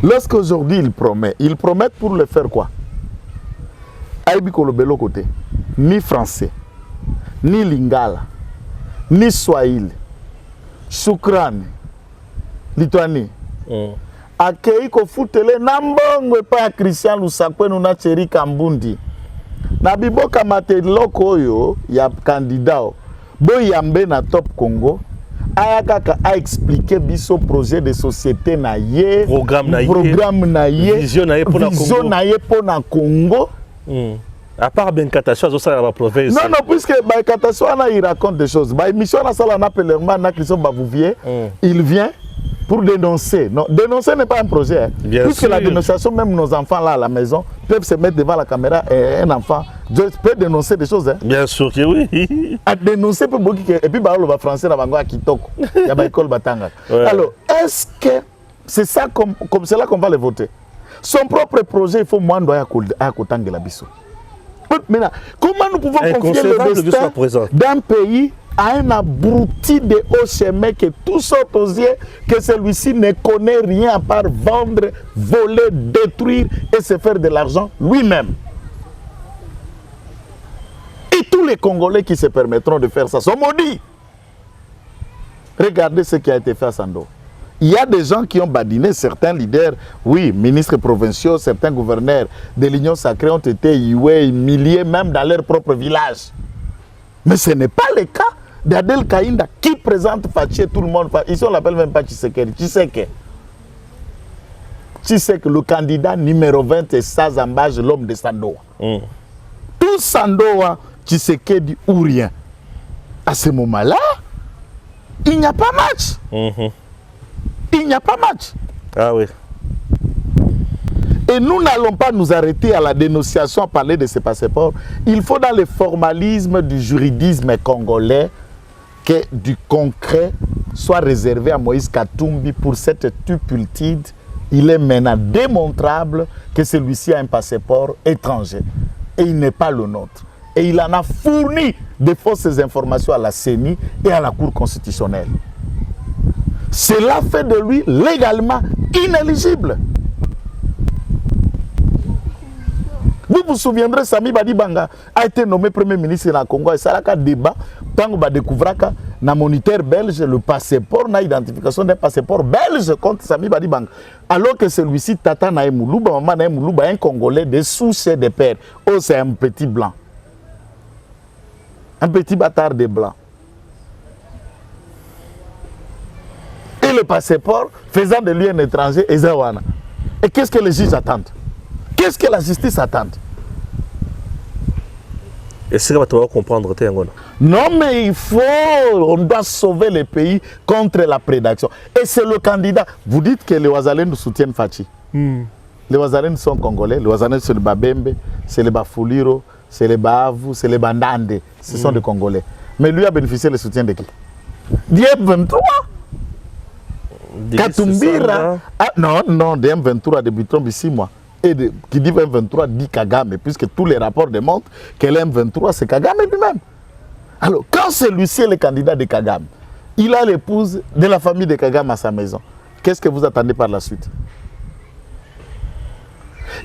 Lorsqu'aujourd'hui il promet pour le faire quoi? Aïbi Kolobelo côté, ni français, ni lingala, ni swahili, shukrani, lituani. Akei ko futele nambongo pa Christian Lusakwe na Thierry Kambundi. Na biboka mateloko oyo ya candidat boyambe na Top Congo. Ayakaka a expliqué biso projet de société na ye, programme na ye, vision na ye pour na Congo. À part Benkatacho, ça la province. Non, puisque Benkatacho il raconte des choses. Mission na sala na Pelerman na Christophe Babouvier, il vient pour dénoncer. Non, dénoncer n'est pas un projet. Hein. Puisque sûr. La dénonciation, même nos enfants là à la maison peuvent se mettre devant la caméra et un enfant peut dénoncer des choses. Hein. Bien sûr que oui. À dénoncer peut beaucoup. Et puis le français là va à Kitoko. Il y a école Batanga. Alors, est-ce que c'est ça comme c'est là qu'on va le voter? Son propre projet, il faut moins à Kotanga la biso. Maintenant, comment nous pouvons confier le destin d'un pays à un abruti de haut chemin que tout sort aux yeux, que celui-ci ne connaît rien à part vendre, voler, détruire et se faire de l'argent lui-même. Et tous les Congolais qui se permettront de faire ça sont maudits. Regardez ce qui a été fait à Sando. Il y a des gens qui ont badiné, certains leaders, oui, ministres provinciaux, certains gouverneurs de l'Union sacrée ont été humiliés même dans leur propre village. Mais ce n'est pas le cas d'Adel Kaïnda qui présente Fatché tout le monde. Ici on l'appelle même pas Tshisekedi. Tshisekedi, le candidat numéro 20 est Sazambage, l'homme de Sandoa. Tout Sandoa, Tshisekedi ou rien. À ce moment-là, il n'y a pas match. Il n'y a pas match. Ah oui. Et nous n'allons pas nous arrêter à la dénonciation à parler de ces passeports. Il faut dans le formalisme du juridisme congolais que du concret soit réservé à Moïse Katumbi pour cette tupultide. Il est maintenant démontrable que celui-ci a un passeport étranger. Et il n'est pas le nôtre. Et il en a fourni de fausses informations à la CENI et à la Cour constitutionnelle. Cela fait de lui légalement inéligible. Vous vous souviendrez, Sami Badibanga a été nommé Premier ministre de Congo et ça a un débat. Tant qu'on va découvrir que dans le moniteur belge, le passeport, l'identification d'un passeport belge contre Sami Badibanga. Alors que celui-ci, Tata Naïmoulouba, Maman Naïmoulouba, un Congolais de souche de père. Oh, c'est un petit blanc. Un petit bâtard de blanc. Et le passeport faisant de lui un étranger, Ezawana. Et qu'est-ce que les juges attendent? Qu'est-ce que la justice attend? Et c'est que tu vas comprendre, non, mais on doit sauver le pays contre la prédation. Et c'est le candidat. Vous dites que les Ouazalais nous soutiennent Fachi. Les Ouazalais sont congolais. Les Ouazalais, c'est le Babembe, c'est le Bafuliro, c'est le Bavu, c'est le Bandande. Ce sont des Congolais. Mais lui a bénéficié du soutien de qui? DM23. Katumbira. Ah, non, DM23 débuteront depuis 6 mois. Et qui dit M23 dit Kagame, puisque tous les rapports démontrent que l'M23 c'est Kagame lui-même. Alors, quand celui-ci est le candidat de Kagame, il a l'épouse de la famille de Kagame à sa maison. Qu'est-ce que vous attendez par la suite?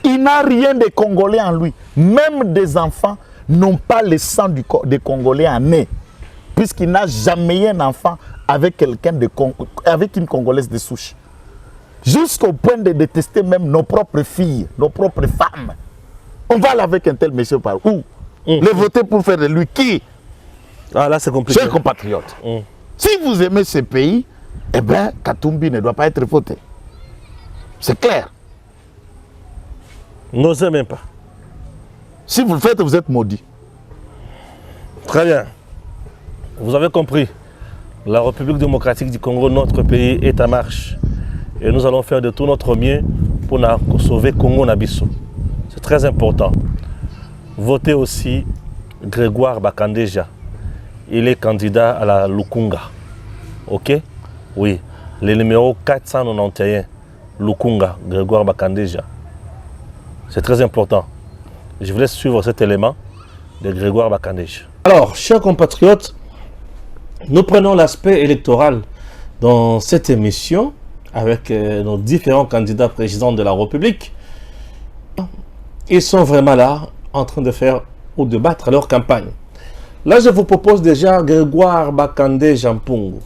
Il n'a rien de Congolais en lui. Même des enfants n'ont pas le sang des Congolais en eux, puisqu'il n'a jamais eu un enfant avec quelqu'un avec une Congolaise de souche. Jusqu'au point de détester même nos propres filles, nos propres femmes. On va aller avec un tel monsieur par où? Le voter pour faire de lui qui? Ah là c'est compliqué. Chers compatriotes, si vous aimez ce pays, eh bien, Katumbi ne doit pas être voté. C'est clair. N'osez même pas. Si vous le faites, vous êtes maudit. Très bien. Vous avez compris. La République démocratique du Congo, notre pays, est en marche. Et nous allons faire de tout notre mieux pour sauver Congo Nabiso. C'est très important. Votez aussi Grégoire Bakandeja. Il est candidat à la Lukunga. Ok? Oui. Le numéro 491. Lukunga, Grégoire Bakandeja. C'est très important. Je vous laisse suivre cet élément de Grégoire Bakandeja. Alors, chers compatriotes, nous prenons l'aspect électoral dans cette émission avec nos différents candidats présidents de la République. Ils sont vraiment là en train de faire ou de battre leur campagne. Là, je vous propose déjà Grégoire Bakandeja Mpungu.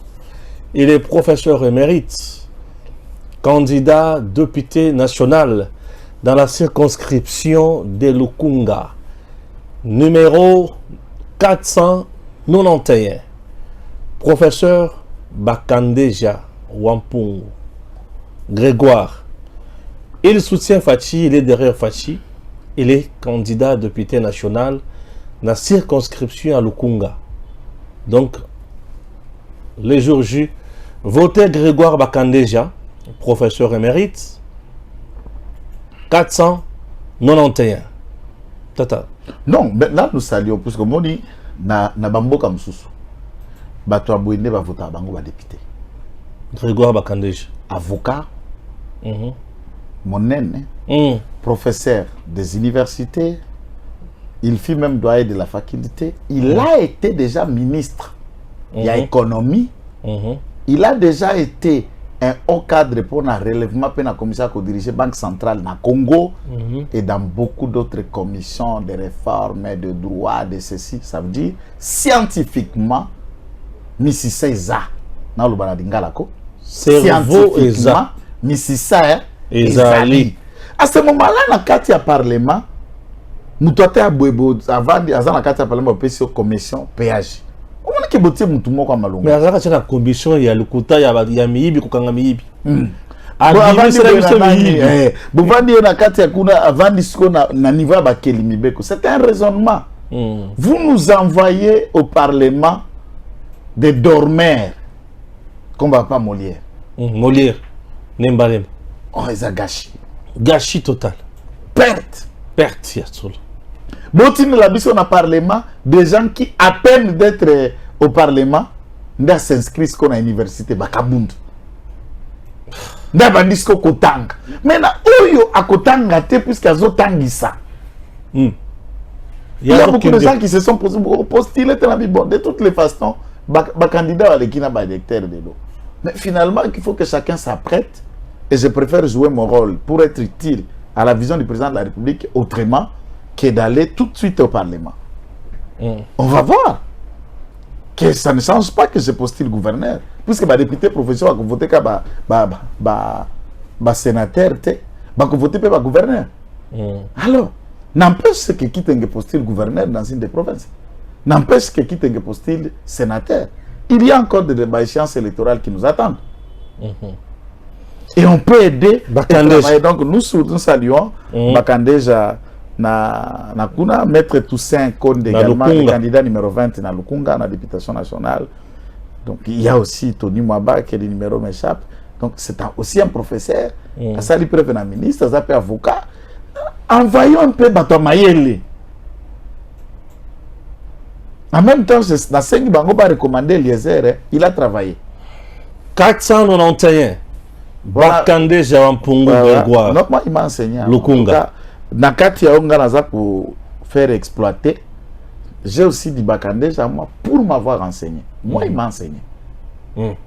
Il est professeur émérite, candidat député national dans la circonscription de Lukunga, numéro 491. Professeur Bakandeja Mpungu. Grégoire. Il soutient Fachi, il est derrière Fachi. Il est candidat député national dans la circonscription à Lukunga. Donc, les jours J, votez Grégoire Bakandeja, professeur émérite, 491. Tata. Non, mais là nous saluons, parce que moi, na bamboka msusu. Bato abouine va voter à bango ba député. Grégoire Bakandeja. Avocat, monène, professeur des universités, il fut même doyen de la faculté. Il a été déjà ministre. Il y a économie. Il a déjà été un haut cadre pour le relèvement de la commission qui dirige la Banque centrale na Congo et dans beaucoup d'autres commissions de réformes, de droits, de ceci. Ça veut dire scientifiquement, Misisa Eza, na le Banadingalako. Scientifiquement, Misisa Ezali. À ce moment-là, dans le cadre du Parlement, nous avons aboué avant dans le cadre du Parlement, nous commission péage. On a que botter mutu moko malonga. Mais azaka tshaka commission ya lukuta ya miyibi kokanga miyibi. Bovandi na kati ya kuna avandi siko na niveau ba kelimibeko. C'est un raisonnement. Vous nous envoyez au Parlement des dormeurs comme pas Molière. Molière. Nembalem. Oh, ils ont gâché. Gâchis total. Perte. Perte, Yatsoul. Botine la biso na Parlement, des gens qui, à peine d'être au Parlement, n'a s'inscrit à l'université Bakabund. N'a pas dit qu'on Kotanga. Mais na oyo à Kotanga, puisqu'ils ont tangisa. Il y a beaucoup de gens qui se sont postulés de toutes les façons. Candidat à l'équipe n'a électeur de l'eau. Mais finalement, il faut que chacun s'apprête. Et je préfère jouer mon rôle pour être utile à la vision du président de la République autrement que d'aller tout de suite au Parlement. On va voir que ça ne change pas que je postule gouverneur. Puisque les députés professionnels ont voté comme sénateur, ils ont voté comme gouverneur. Alors, n'empêche que Kitenge postule gouverneur dans une des provinces. N'empêche que Kitenge postule sénateur. Il y a encore des échéances électorales qui nous attendent. Et on peut aider. Donc nous saluons Bakandeja na kuna maître Toussaint Konde également le candidat numéro 20 dans Lukunga na députation nationale. Donc il y a aussi Tony Mwaba qui est le numéro m'échappe. Donc c'est aussi un professeur. Ça lui preuve un ministre, ça peut avocat. Envoyons un peu Bato Mayele. En même temps, dans 5 bango va recommander Eliezer, il a travaillé. 491. Bakandeja Mpungu Grégoire. Non, moi il m'a enseigné. Lukunga. Nakati ya onga naza pour faire exploiter. J'ai aussi dit Bakandeja moi pour m'avoir enseigné. Moi il m'a enseigné.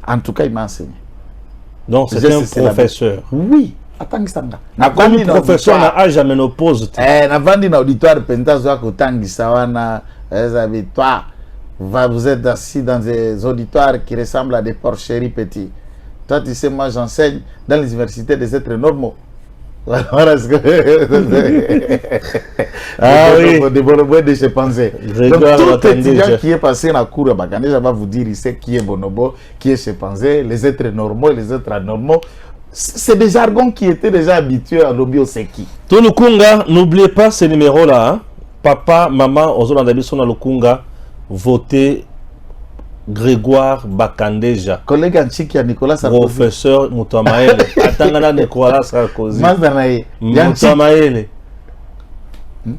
En tout cas il m'a enseigné. Donc c'est un professeur. Oui. Attends que ça nga. Comme professeur na âge à ménopause. Na vandi na auditoire pentazo ko tangisa wana eza victoire. Vous êtes assis dans des auditoires qui ressemblent à des porcheries petits. Toi, tu sais, moi, j'enseigne dans les universités des êtres normaux. Voilà ce que... Des bonobos de chimpanzés. Donc, tout étudiant qui est passé dans la cour à Bakandeja va vous dire, il sait qui est bonobo, qui est chimpanzé, les êtres normaux, les êtres anormaux. C'est des jargons qui étaient déjà habitués à l'obio seki. Tout le Kunga, n'oubliez pas ces numéros-là. Hein? Papa, maman, Ozolanda sont dans le Kunga, votez Grégoire Bakandeja. Collègue Anchiki à Nicolas Sarkozy. Professeur Moutamaele. Attendez Nicolas Sarkozy. Moutamaele.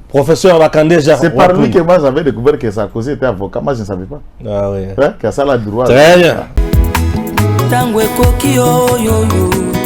Professeur Bakandeja. C'est par lui que moi j'avais découvert que Sarkozy était avocat. Moi je ne savais pas. Ah oui. Que ça la droit. Très bien. Tangwe koki yo yo yo.